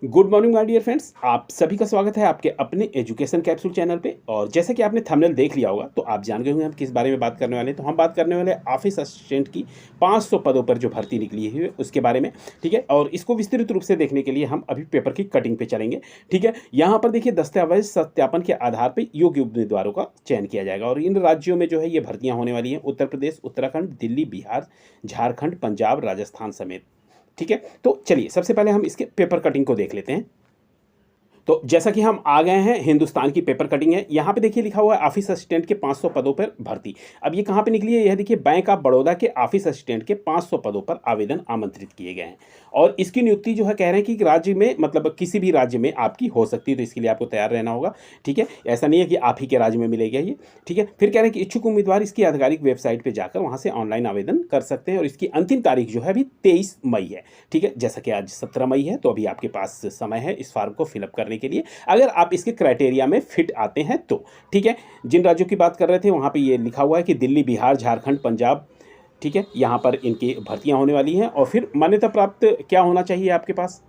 Good morning my dear friends, आप सभी का स्वागत है आपके अपने एजुकेशन कैप्सूल चैनल पे। और जैसे कि आपने थंबनेल देख लिया होगा तो आप जान गए होंगे हम किस बारे में बात करने वाले हैं। तो हम बात करने वाले हैं ऑफिस असिस्टेंट की 500 पदों पर जो भर्ती निकली है उसके बारे में। ठीक है, और इसको विस्तृत रूप से देखने के लिए हम अभी पेपर की कटिंग पे चलेंगे। ठीक है, यहाँ पर देखिए दस्तावेज सत्यापन के आधार पर योग्य उम्मीदवारों का चयन किया जाएगा और इन राज्यों में जो है ये भर्तियाँ होने वाली हैं: उत्तर प्रदेश, उत्तराखंड, दिल्ली, बिहार, झारखंड, पंजाब, राजस्थान समेत। ठीक है, तो चलिए सबसे पहले हम इसके पेपर कटिंग को देख लेते हैं। तो जैसा कि हम आ गए हैं, हिंदुस्तान की पेपर कटिंग है। यहाँ पे देखिए लिखा हुआ है ऑफिस असिस्टेंट के 500 पदों पर भर्ती। अब ये कहाँ पे निकली है? यह देखिए बैंक ऑफ बड़ौदा के ऑफिस असिस्टेंट के 500 पदों पर आवेदन आमंत्रित किए गए हैं और इसकी नियुक्ति जो है कह रहे हैं कि राज्य में, मतलब किसी भी राज्य में आपकी हो सकती है, तो इसके लिए आपको तैयार रहना होगा। ठीक है, ऐसा नहीं है कि आप ही के राज्य में मिलेगा ये। ठीक है, फिर कह रहे हैं कि इच्छुक उम्मीदवार इसकी आधिकारिक वेबसाइट पर जाकर वहाँ से ऑनलाइन आवेदन कर सकते हैं और इसकी अंतिम तारीख जो है अभी 23 मई है। ठीक है, जैसा कि आज 17 मई है तो अभी आपके पास समय है इस फॉर्म को फिलअप करने के लिए, अगर आप इसके क्राइटेरिया में फिट आते हैं तो। ठीक है, जिन राज्यों की बात कर रहे थे वहाँ पे ये लिखा हुआ है कि दिल्ली, बिहार, झारखंड, पंजाब। ठीक है, यहाँ पर इनकी भर्तियाँ होने वाली हैं। और फिर मान्यता प्राप्त क्या होना चाहिए आपके पास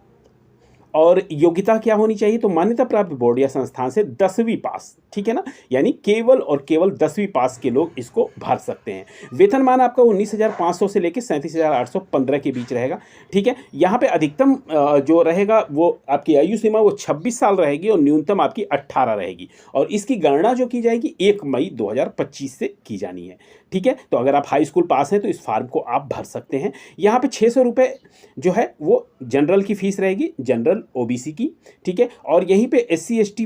और योग्यता क्या होनी चाहिए? तो मान्यता प्राप्त बोर्ड या संस्थान से 10वीं पास। ठीक है ना, यानी केवल और केवल 10वीं पास के लोग इसको भर सकते हैं। वेतनमान आपका 19,500 से लेकर 37,815 के बीच रहेगा। ठीक है, यहाँ पे अधिकतम जो रहेगा वो आपकी आयु सीमा वो 26 साल रहेगी और न्यूनतम आपकी 18 रहेगी और इसकी गणना जो की जाएगी 1 मई 2025 से की जानी है। ठीक है, तो अगर आप हाई स्कूल पास हैं तो इस फॉर्म को आप भर सकते हैं। यहाँ पे 600 रुपये जो है वो जनरल की फीस रहेगी, जनरल ओबीसी की। ठीक है, और यहीं पे SC ST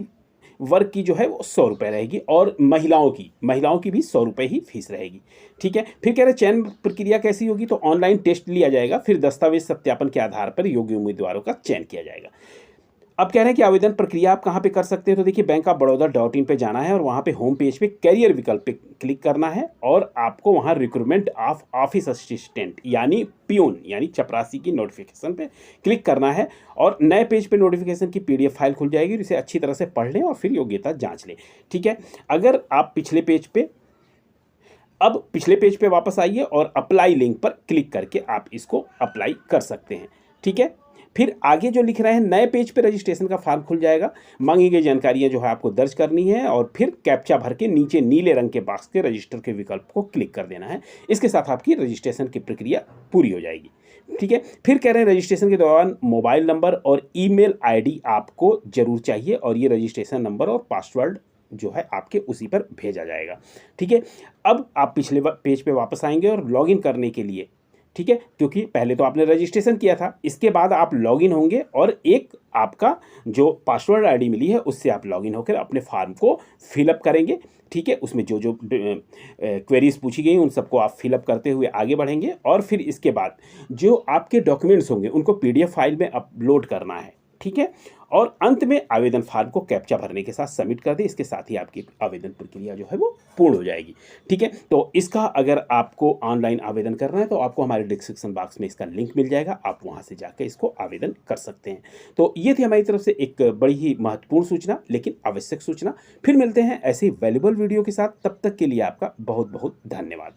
वर्ग की जो है वो 100 रुपये रहेगी और महिलाओं की भी 100 रुपये ही फीस रहेगी। ठीक है, फिर कह रहे चयन प्रक्रिया कैसी होगी? तो ऑनलाइन टेस्ट लिया जाएगा, फिर दस्तावेज सत्यापन के आधार पर योग्य उम्मीदवारों का चयन किया जाएगा। अब कह रहे हैं कि आवेदन प्रक्रिया आप कहाँ पे कर सकते हैं? तो देखिए बैंक ऑफ बड़ौदा.in पे जाना है और वहाँ पे होम पेज पे कैरियर विकल्प पे क्लिक करना है और आपको वहाँ रिक्रूटमेंट ऑफ ऑफिस असिस्टेंट यानी पियून यानी चपरासी की नोटिफिकेशन पे क्लिक करना है और नए पेज पे नोटिफिकेशन की PDF फाइल खुल जाएगी और इसे अच्छी तरह से पढ़ लें और फिर योग्यता जाँच लें। ठीक है, अगर आप पिछले पेज पे वापस आइए और अप्लाई लिंक पर क्लिक करके आप इसको अप्लाई कर सकते हैं। ठीक है, फिर आगे जो लिख रहे हैं नए पेज पे रजिस्ट्रेशन का फॉर्म खुल जाएगा, मांगी गई जानकारियां जो है आपको दर्ज करनी है और फिर कैप्चा भर के नीचे नीले रंग के बॉक्स के रजिस्टर के विकल्प को क्लिक कर देना है। इसके साथ आपकी रजिस्ट्रेशन की प्रक्रिया पूरी हो जाएगी। ठीक है, फिर कह रहे हैं रजिस्ट्रेशन के दौरान मोबाइल नंबर और ईमेल ID आपको जरूर चाहिए और ये रजिस्ट्रेशन नंबर और पासवर्ड जो है आपके उसी पर भेजा जाएगा। ठीक है, अब आप पिछले पेज पे वापस आएंगे और लॉगिन करने के लिए, ठीक है, क्योंकि पहले तो आपने रजिस्ट्रेशन किया था, इसके बाद आप लॉगिन होंगे और एक आपका जो पासवर्ड ID मिली है उससे आप लॉगिन होकर अपने फॉर्म को फिलअप करेंगे। ठीक है, उसमें जो जो क्वेरीज पूछी गई उन सबको आप फिलअप करते हुए आगे बढ़ेंगे और फिर इसके बाद जो आपके डॉक्यूमेंट्स होंगे उनको PDF फाइल में अपलोड करना है। ठीक है, और अंत में आवेदन फॉर्म को कैप्चा भरने के साथ सबमिट कर दें। इसके साथ ही आपकी आवेदन प्रक्रिया जो है वो पूर्ण हो जाएगी। ठीक है, तो इसका अगर आपको ऑनलाइन आवेदन करना है तो आपको हमारे डिस्क्रिप्शन बॉक्स में इसका लिंक मिल जाएगा, आप वहां से जाकर इसको आवेदन कर सकते हैं। तो ये थी हमारी तरफ से एक बड़ी ही महत्वपूर्ण सूचना, लेकिन आवश्यक सूचना। फिर मिलते हैं ऐसी वैल्यूबल वीडियो के साथ, तब तक के लिए आपका बहुत बहुत धन्यवाद।